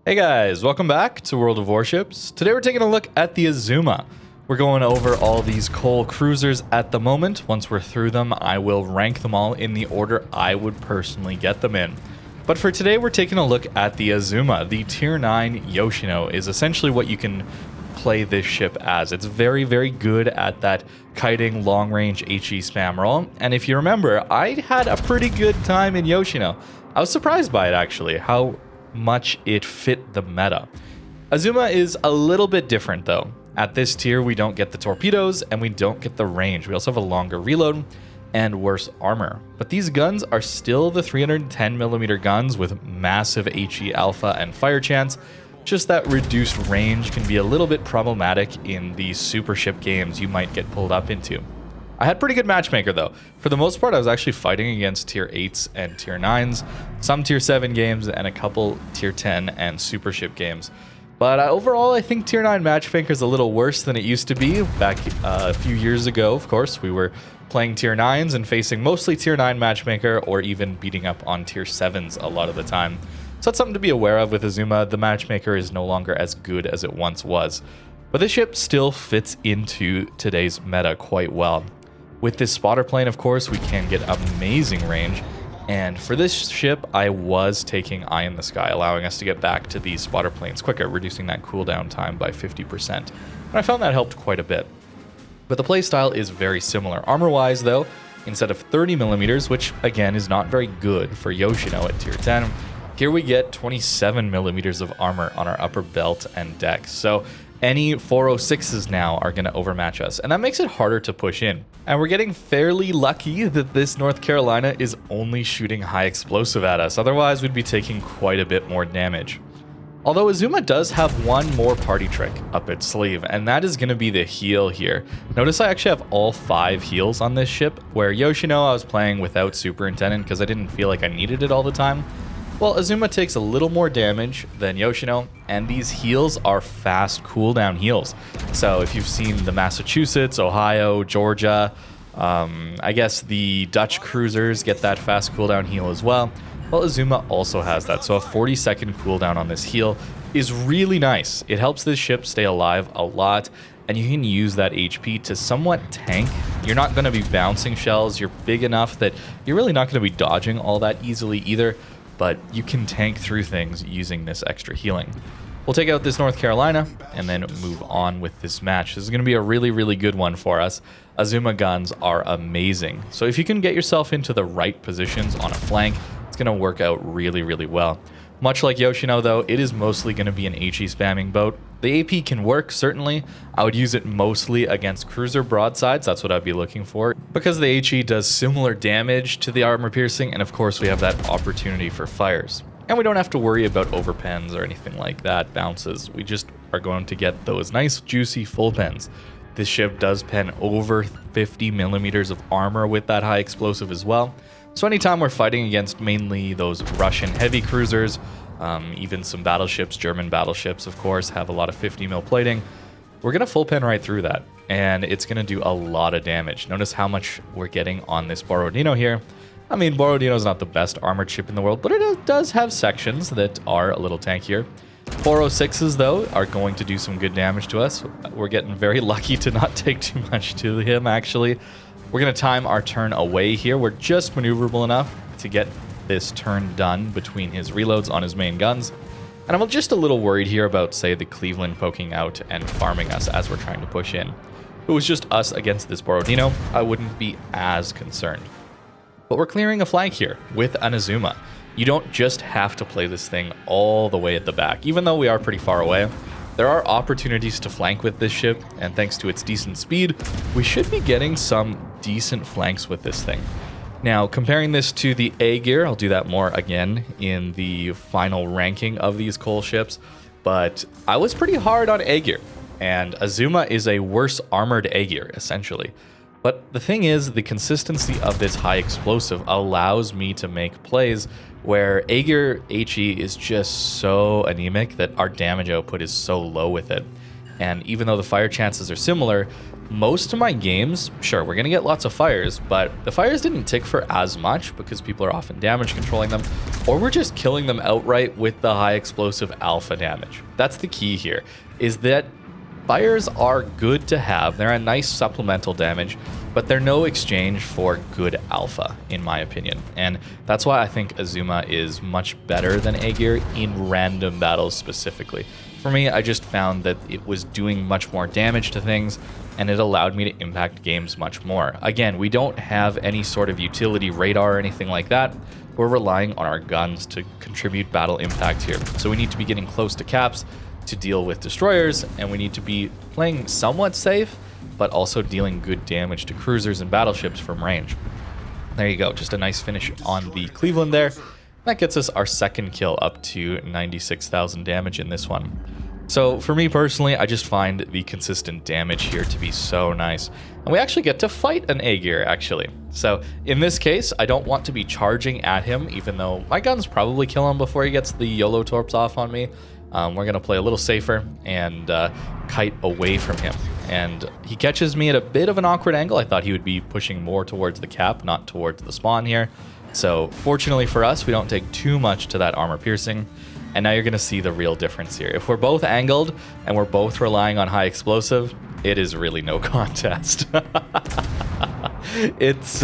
Hey guys, welcome back to World of Warships. Today we're taking a look at the Azuma. We're going over all these coal cruisers at the moment. Once we're through them, I will rank them all in the order I would personally get them in. But for today, we're taking a look at the Azuma. The Tier 9 Yoshino is essentially what you can play this ship as. It's very, very good at that kiting long-range HE spam roll. And if you remember, I had a pretty good time in Yoshino. I was surprised by it, actually, how much it fit the meta. Azuma is a little bit different, though. At this tier, we don't get the torpedoes, and we don't get the range. We also have a longer reload and worse armor. But these guns are still the 310mm guns with massive HE alpha and fire chance. Just that reduced range can be a little bit problematic in the super ship games you might get pulled up into. I had pretty good matchmaker though. For the most part, I was actually fighting against tier 8s and tier 9s, some tier 7 games, and a couple tier 10 and super ship games. But overall, I think tier 9 matchmaker is a little worse than it used to be. Back a few years ago, of course, we were playing tier 9s and facing mostly tier 9 matchmaker or even beating up on tier 7s a lot of the time. So that's something to be aware of with Azuma. The matchmaker is no longer as good as it once was. But this ship still fits into today's meta quite well. With this spotter plane, of course, we can get amazing range. And for this ship, I was taking Eye in the Sky, allowing us to get back to these spotter planes quicker, reducing that cooldown time by 50%. And I found that helped quite a bit. But the playstyle is very similar. Armor-wise, though, instead of 30mm, which again is not very good for Yoshino at tier 10, here we get 27mm of armor on our upper belt and deck. So any 406s now are going to overmatch us, and that makes it harder to push in. And we're getting fairly lucky that this North Carolina is only shooting high explosive at us, otherwise we'd be taking quite a bit more damage. Although Azuma does have one more party trick up its sleeve, and that is going to be the heal here. Notice I actually have all 5 heals on this ship, where Yoshino I was playing without Superintendent because I didn't feel like I needed it all the time. Well, Azuma takes a little more damage than Yoshino, and these heals are fast cooldown heals. So if you've seen the Massachusetts, Ohio, Georgia, I guess the Dutch cruisers get that fast cooldown heal as well. Well, Azuma also has that, so a 40-second cooldown on this heal is really nice. It helps this ship stay alive a lot, and you can use that HP to somewhat tank. You're not going to be bouncing shells, you're big enough that you're really not going to be dodging all that easily either, but you can tank through things using this extra healing. We'll take out this North Carolina and then move on with this match. This is going to be a really, really good one for us. Azuma guns are amazing. So if you can get yourself into the right positions on a flank, it's going to work out really, really well. Much like Yoshino though, it is mostly going to be an HE spamming boat. The AP can work, certainly. I would use it mostly against cruiser broadsides. That's what I'd be looking for. Because the HE does similar damage to the armor piercing, and of course we have that opportunity for fires. And we don't have to worry about overpens or anything like that, bounces. We just are going to get those nice, juicy full pens. This ship does pen over 50mm of armor with that high explosive as well. So anytime we're fighting against mainly those Russian heavy cruisers, even some battleships, German battleships, of course, have a lot of 50mm plating. We're going to full pen right through that, and it's going to do a lot of damage. Notice how much we're getting on this Borodino here. I mean, Borodino's not the best armored ship in the world, but it does have sections that are a little tankier. 406s, though, are going to do some good damage to us. We're getting very lucky to not take too much to him, actually. We're going to time our turn away here. We're just maneuverable enough to get this turn done between his reloads on his main guns. And I'm just a little worried here about, say, the Cleveland poking out and farming us as we're trying to push in. If it was just us against this Borodino, I wouldn't be as concerned. But we're clearing a flank here with an Azuma. You don't just have to play this thing all the way at the back, even though we are pretty far away. There are opportunities to flank with this ship, and thanks to its decent speed, we should be getting some decent flanks with this thing. Now, comparing this to the A gear, I'll do that more again in the final ranking of these coal ships, but I was pretty hard on A gear, and Azuma is a worse armored A gear, essentially. But the thing is, the consistency of this high explosive allows me to make plays where A gear HE is just so anemic that our damage output is so low with it. And even though the fire chances are similar, most of my games, sure, we're going to get lots of fires, but the fires didn't tick for as much because people are often damage controlling them, or we're just killing them outright with the high explosive alpha damage. That's the key here, is that fires are good to have. They're a nice supplemental damage, but they're no exchange for good alpha, in my opinion. And that's why I think Azuma is much better than Aegir in random battles specifically. For me, I just found that it was doing much more damage to things, and it allowed me to impact games much more. Again, we don't have any sort of utility radar or anything like that. We're relying on our guns to contribute battle impact here. So we need to be getting close to caps to deal with destroyers, and we need to be playing somewhat safe, but also dealing good damage to cruisers and battleships from range. There you go, just a nice finish on the Cleveland there. That gets us our second kill, up to 96,000 damage in this one. So for me personally, I just find the consistent damage here to be so nice. And we actually get to fight an Aegir, actually. So in this case, I don't want to be charging at him, even though my guns probably kill him before he gets the YOLO torps off on me. We're going to play a little safer and kite away from him. And he catches me at a bit of an awkward angle. I thought he would be pushing more towards the cap, not towards the spawn here. So fortunately for us, we don't take too much to that armor piercing. And now you're going to see the real difference here. If we're both angled and we're both relying on high explosive, it is really no contest. It's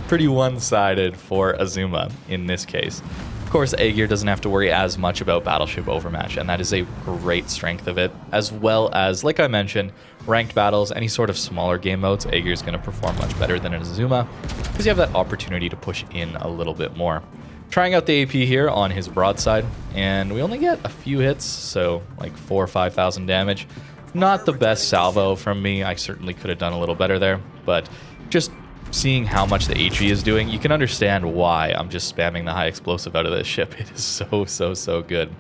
pretty one-sided for Azuma in this case. Of course, Aegir doesn't have to worry as much about battleship overmatch, and that is a great strength of it, as well as, like I mentioned, ranked battles, any sort of smaller game modes, Aegir is going to perform much better than an Azuma, because you have that opportunity to push in a little bit more. Trying out the AP here on his broadside, and we only get a few hits, so like 4,000 or 5,000 damage. Not the best salvo from me. I certainly could have done a little better there, but just seeing how much the HE is doing, you can understand why I'm just spamming the high explosive out of this ship. It is so good.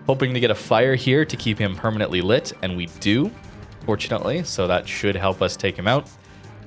Hoping to get a fire here to keep him permanently lit, and we do, fortunately, so that should help us take him out.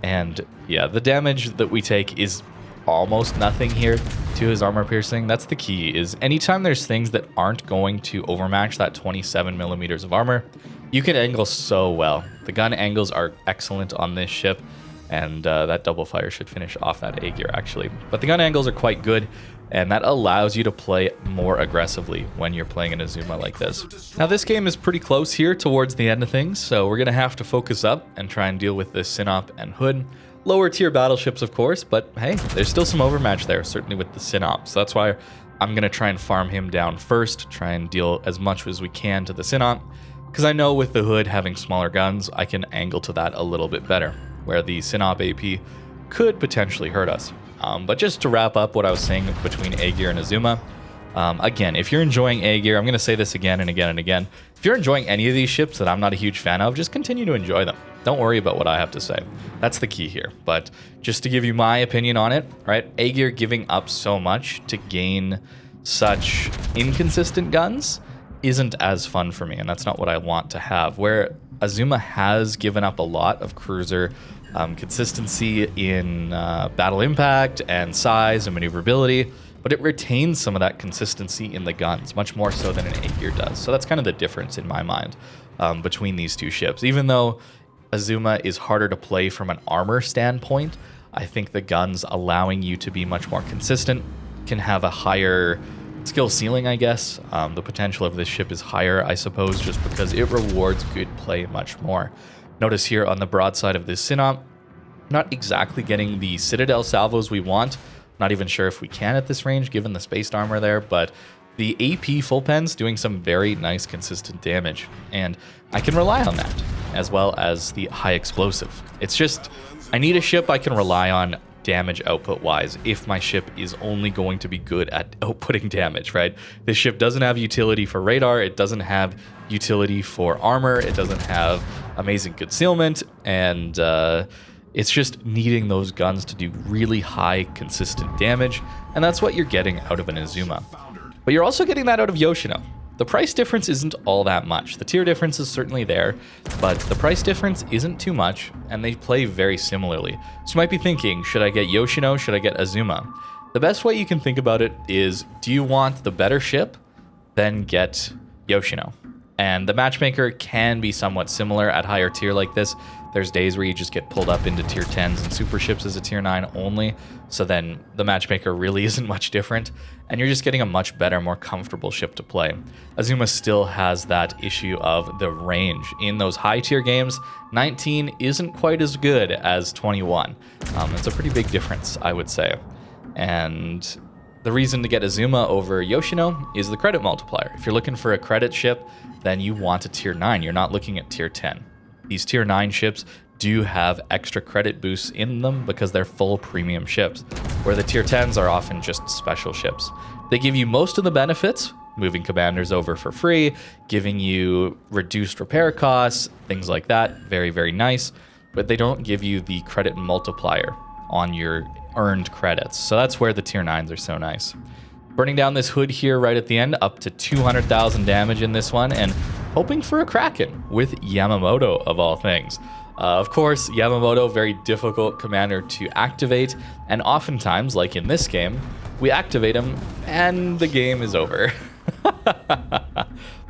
And yeah, the damage that we take is almost nothing here to his armor piercing. That's the key, is anytime there's things that aren't going to overmatch that 27 millimeters of armor, you can angle so well. The gun angles are excellent on this ship, and that double fire should finish off that Aegir actually. But the gun angles are quite good, and that allows you to play more aggressively when you're playing an Azuma like this. Now this game is pretty close here towards the end of things, so we're going to have to focus up and try and deal with this Synop and Hood. Lower tier battleships, of course, but hey, there's still some overmatch there, certainly with the Synop. So that's why I'm going to try and farm him down first, try and deal as much as we can to the Synop, because I know with the Hood having smaller guns, I can angle to that a little bit better, where the Synop AP could potentially hurt us. But just to wrap up what I was saying between Aegir and Azuma, again, if you're enjoying Aegir, I'm going to say this again and again and again, if you're enjoying any of these ships that I'm not a huge fan of, just continue to enjoy them. Don't worry about what I have to say. That's the key here. But just to give you my opinion on it, right? Aegir giving up so much to gain such inconsistent guns isn't as fun for me, and that's not what I want to have. Where Azuma has given up a lot of cruiser consistency in battle impact and size and maneuverability, but it retains some of that consistency in the guns, much more so than an Aegir does. So that's kind of the difference in my mind between these two ships. Even though Azuma is harder to play from an armor standpoint, I think the guns allowing you to be much more consistent can have a higher skill ceiling, I guess. The potential of this ship is higher, I suppose, just because it rewards good play much more. Notice here on the broadside of this Synop, not exactly getting the Citadel salvos we want. Not even sure if we can at this range, given the spaced armor there, but the AP full pen's doing some very nice consistent damage, and I can rely on that, as well as the high explosive. It's just, I need a ship I can rely on damage output wise if my ship is only going to be good at outputting damage, right? This ship doesn't have utility for radar, it doesn't have utility for armor, it doesn't have amazing concealment, and it's just needing those guns to do really high consistent damage, and that's what you're getting out of an Azuma. But you're also getting that out of Yoshino. The price difference isn't all that much. The tier difference is certainly there, but the price difference isn't too much, and they play very similarly. So you might be thinking, should I get Yoshino, should I get Azuma? The best way you can think about it is, do you want the better ship? Then get Yoshino. And the matchmaker can be somewhat similar at higher tier like this. There's days where you just get pulled up into tier 10s and super ships as a tier 9 only. So then the matchmaker really isn't much different. And you're just getting a much better, more comfortable ship to play. Azuma still has that issue of the range. In those high tier games, 19 isn't quite as good as 21. It's a pretty big difference, I would say. And the reason to get Azuma over Yoshino is the credit multiplier. If you're looking for a credit ship, then you want a tier 9. You're not looking at tier 10. These tier 9 ships do have extra credit boosts in them because they're full premium ships, where the tier 10s are often just special ships. They give you most of the benefits, moving commanders over for free, giving you reduced repair costs, things like that. Very, very nice. But they don't give you the credit multiplier on your earned credits. So that's where the tier 9s are so nice. Burning down this hood here right at the end, up to 200,000 damage in this one, and hoping for a Kraken with Yamamoto of all things. Of course, Yamamoto, very difficult commander to activate, and oftentimes, like in this game, we activate him and the game is over.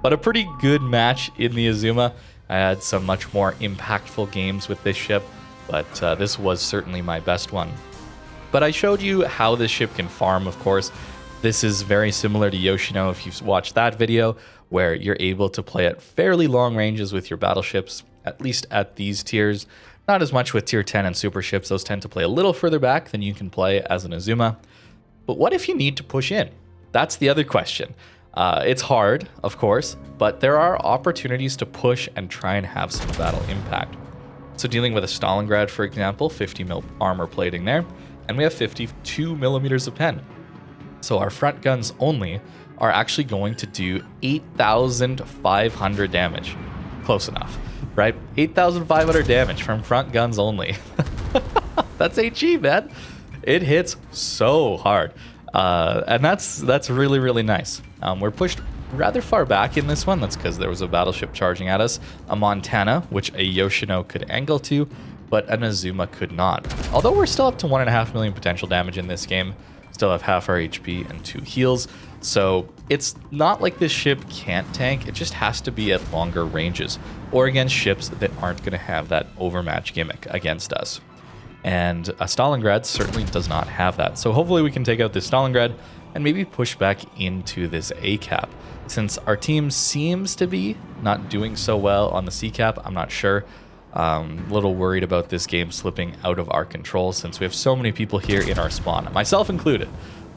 But a pretty good match in the Azuma. I had some much more impactful games with this ship, but this was certainly my best one. But I showed you how this ship can farm, of course. This is very similar to Yoshino if you've watched that video, where you're able to play at fairly long ranges with your battleships, at least at these tiers. Not as much with tier 10 and super ships. Those tend to play a little further back than you can play as an Azuma. But what if you need to push in? That's the other question. It's hard, of course, but there are opportunities to push and try and have some battle impact. So dealing with a Stalingrad, for example, 50 mil armor plating there, and we have 52 millimeters of pen. So our front guns only are actually going to do 8,500 damage. Close enough, right? 8,500 damage from front guns only. That's HE, man. It hits so hard. And that's really, really nice. We're pushed rather far back in this one. That's because there was a battleship charging at us. A Montana, which a Yoshino could angle to, but an Azuma could not. Although we're still up to 1.5 million potential damage in this game. Still have half our HP and 2 heals. So it's not like this ship can't tank. It just has to be at longer ranges or against ships that aren't going to have that overmatch gimmick against us. And a Stalingrad certainly does not have that. So hopefully we can take out this Stalingrad and maybe push back into this A cap. Since our team seems to be not doing so well on the C cap, I'm not sure. A little worried about this game slipping out of our control since we have so many people here in our spawn, myself included.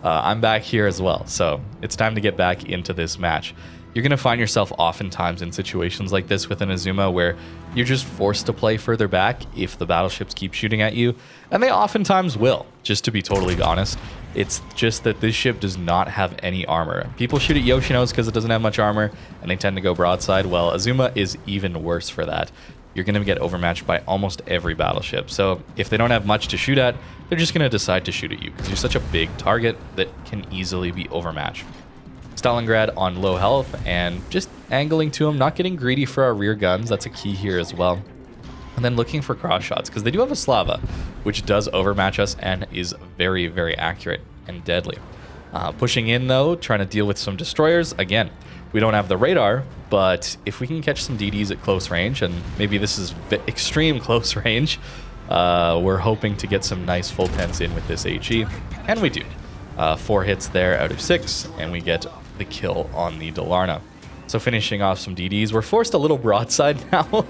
I'm back here as well, so it's time to get back into this match. You're going to find yourself oftentimes in situations like this with an Azuma where you're just forced to play further back if the battleships keep shooting at you, and they oftentimes will, just to be totally honest. It's just that this ship does not have any armor. People shoot at Yoshino's because it doesn't have much armor, and they tend to go broadside. Well, Azuma is even worse for that. You're going to get overmatched by almost every battleship. So if they don't have much to shoot at, they're just going to decide to shoot at you because you're such a big target that can easily be overmatched. Stalingrad on low health and just angling to him, not getting greedy for our rear guns. That's a key here as well. And then looking for cross shots because they do have a Slava, which does overmatch us and is very, very accurate and deadly. Pushing in though, trying to deal with some destroyers. Again, we don't have the radar, but if we can catch some DDs at close range, and maybe this is extreme close range, we're hoping to get some nice full pens in with this HE, and we do. 4 hits there out of 6, and we get the kill on the Dalarna. So finishing off some DDs, we're forced a little broadside now.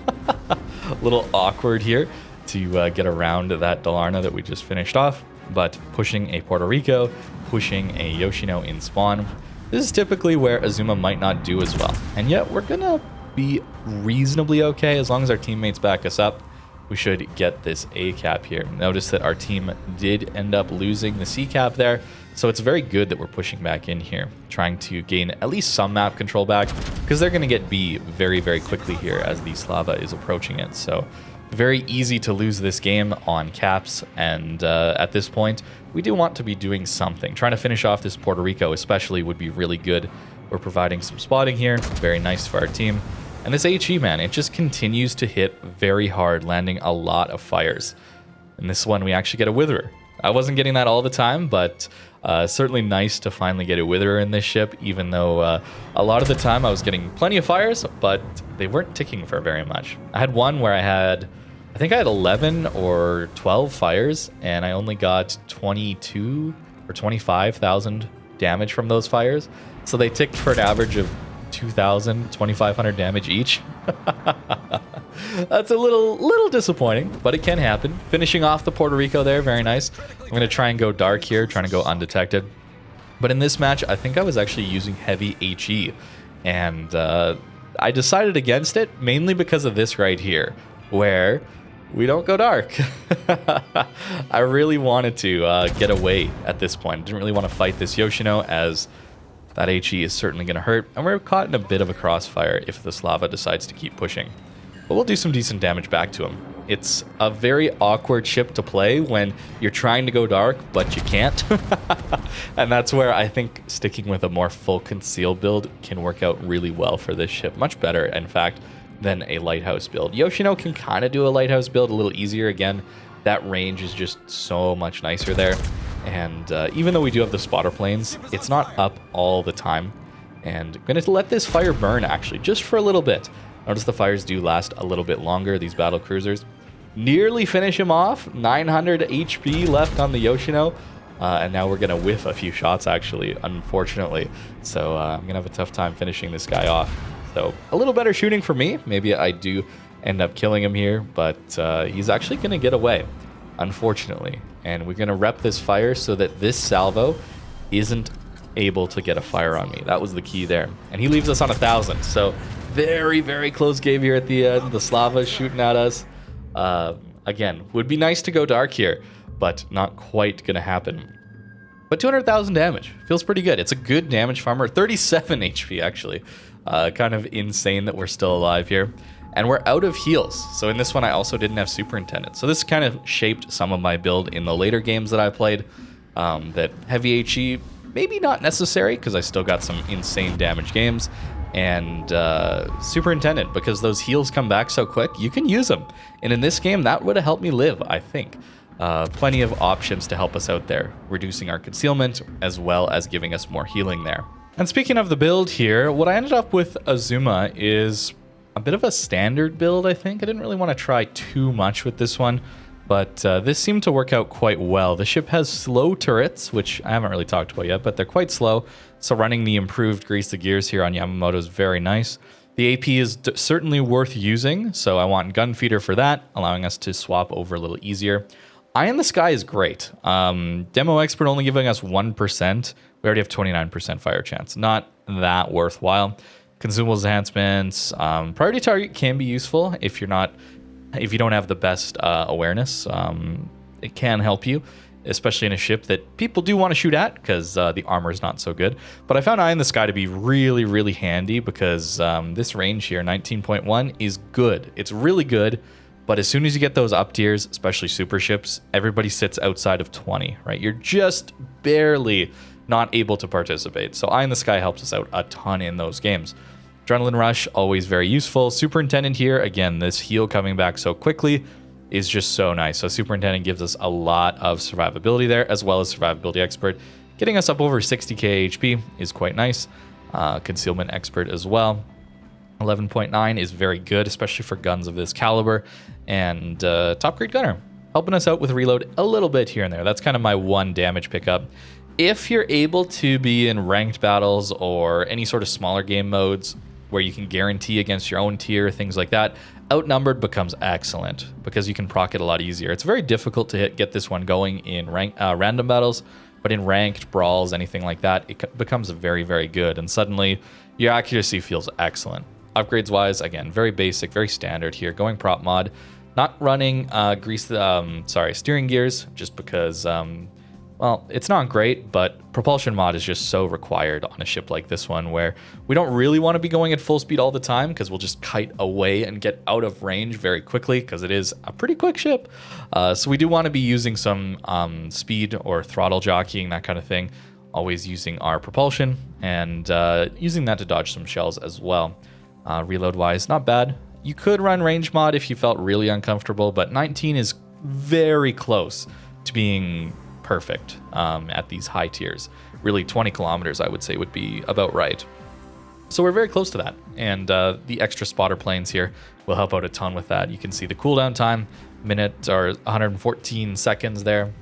A little awkward here to get around that Dalarna that we just finished off, but pushing a Puerto Rico, pushing a Yoshino in spawn. This is typically where Azuma might not do as well, and yet we're gonna be reasonably okay as long as our teammates back us up. We should get this A cap here. Notice that our team did end up losing the C cap there, so it's very good that we're pushing back in here, trying to gain at least some map control back, because they're gonna get B very, very quickly here as the Slava is approaching it. So very easy to lose this game on caps, and at this point, we do want to be doing something. Trying to finish off this Puerto Rico especially would be really good. We're providing some spotting here, very nice for our team. And this HE, man, it just continues to hit very hard, landing a lot of fires. In this one, we actually get a Witherer. I wasn't getting that all the time, but Certainly nice to finally get a Witherer in this ship, even though a lot of the time I was getting plenty of fires, but they weren't ticking for very much. I had one where I think I had 11 or 12 fires, and I only got 22 or 25,000 damage from those fires. So they ticked for an average of 2,000, 2,500 damage each. That's a little disappointing, but it can happen. Finishing off the Puerto Rico there, very nice. I'm going to try and go dark here, trying to go undetected. But in this match, I think I was actually using heavy HE, and I decided against it mainly because of this right here, where we don't go dark. I really wanted to get away at this point. Didn't really want to fight this Yoshino, as that HE is certainly going to hurt, and we're caught in a bit of a crossfire if the Slava decides to keep pushing. But we'll do some decent damage back to him. It's a very awkward ship to play when you're trying to go dark, but you can't. And that's where I think sticking with a more full conceal build can work out really well for this ship. Much better, in fact, than a lighthouse build. Yoshino can kind of do a lighthouse build a little easier. Again, that range is just so much nicer there. And even though we do have the spotter planes, it's not up all the time. And I'm going to let this fire burn, actually, just for a little bit. Notice the fires do last a little bit longer, these battle cruisers. Nearly finish him off. 900 HP left on the Yoshino. And now we're going to whiff a few shots, actually, unfortunately. So I'm going to have a tough time finishing this guy off. So a little better shooting for me. Maybe I do end up killing him here, but he's actually going to get away, unfortunately. And we're going to rep this fire so that this salvo isn't able to get a fire on me. That was the key there. And he leaves us on 1,000. So very, very close game here at the end. The Slava's shooting at us. Again, would be nice to go dark here, but not quite going to happen. But 200,000 damage. Feels pretty good. It's a good damage farmer. 37 HP, actually. Kind of insane that we're still alive here. And we're out of heals. So in this one, I also didn't have Superintendent. So this kind of shaped some of my build in the later games that I played. That heavy HE, maybe not necessary, because I still got some insane damage games. And Superintendent, because those heals come back so quick, you can use them. And in this game, that would have helped me live, I think. Plenty of options to help us out there, reducing our concealment, as well as giving us more healing there. And speaking of the build here, what I ended up with Azuma is a bit of a standard build, I think. I didn't really want to try too much with this one, but this seemed to work out quite well. The ship has slow turrets, which I haven't really talked about yet, but they're quite slow. So running the improved Grease the Gears here on Yamamoto is very nice. The AP is certainly worth using, so I want Gun Feeder for that, allowing us to swap over a little easier. Eye in the Sky is great. Demo Expert only giving us 1%. We already have 29% fire chance. Not that worthwhile. Consumables enhancements. Priority Target can be useful if you don't have the best awareness. It can help you, especially in a ship that people do want to shoot at because the armor is not so good. But I found Eye in the Sky to be really, really handy because this range here, 19.1, is good. It's really good. But as soon as you get those up tiers, especially super ships, everybody sits outside of 20, right? You're just barely not able to participate. So Eye in the Sky helps us out a ton in those games. Adrenaline Rush, always very useful. Superintendent here, again, this heal coming back so quickly is just so nice. So Superintendent gives us a lot of survivability there, as well as Survivability Expert. Getting us up over 60k HP is quite nice. Concealment Expert as well. 11.9 is very good, especially for guns of this caliber. And Top Grade Gunner, helping us out with reload a little bit here and there. That's kind of my one damage pickup. If you're able to be in ranked battles or any sort of smaller game modes where you can guarantee against your own tier, things like that, Outnumbered becomes excellent because you can proc it a lot easier. It's very difficult to get this one going in random battles, but in ranked brawls, anything like that, it becomes very, very good. And suddenly your accuracy feels excellent. Upgrades wise, again, very basic, very standard here. Going prop mod, not running steering gears just because, well, it's not great, but propulsion mod is just so required on a ship like this one where we don't really want to be going at full speed all the time because we'll just kite away and get out of range very quickly because it is a pretty quick ship. So we do want to be using some speed or throttle jockeying, that kind of thing. Always using our propulsion and using that to dodge some shells as well. Reload-wise, not bad. You could run range mod if you felt really uncomfortable, but 19 is very close to being perfect at these high tiers. Really, 20 kilometers, I would say, would be about right. So we're very close to that, and the extra spotter planes here will help out a ton with that. You can see the cooldown time, minute or 114 seconds there,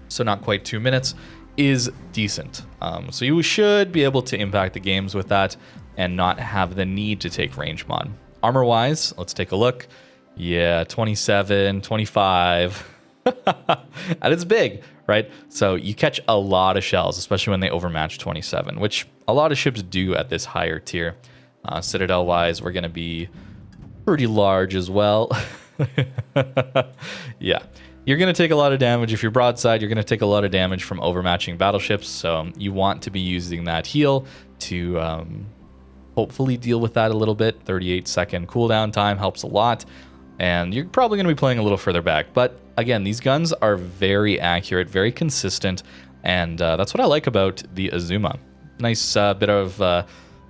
so not quite 2 minutes, is decent. So you should be able to impact the games with that and not have the need to take range mod. Armor-wise, let's take a look. Yeah, 27, 25, and it's big, right? So you catch a lot of shells, especially when they overmatch 27, which a lot of ships do at this higher tier. Citadel-wise, we're going to be pretty large as well. Yeah, you're going to take a lot of damage. If you're broadside, you're going to take a lot of damage from overmatching battleships, so you want to be using that heal to hopefully deal with that a little bit. 38-second cooldown time helps a lot, and you're probably going to be playing a little further back. But again, these guns are very accurate, very consistent, and that's what I like about the Azuma. Nice bit of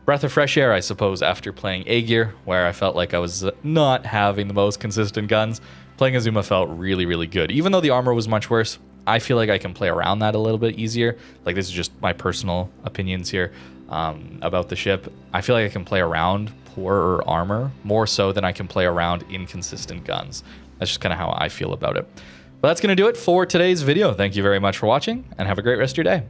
breath of fresh air, I suppose, after playing A-Gear, where I felt like I was not having the most consistent guns. Playing Azuma felt really, really good. Even though the armor was much worse, I feel like I can play around that a little bit easier. Like, this is just my personal opinions here about the ship. I feel like I can play around poorer armor more so than I can play around inconsistent guns. That's just kind of how I feel about it. But that's going to do it for today's video. Thank you very much for watching, and have a great rest of your day.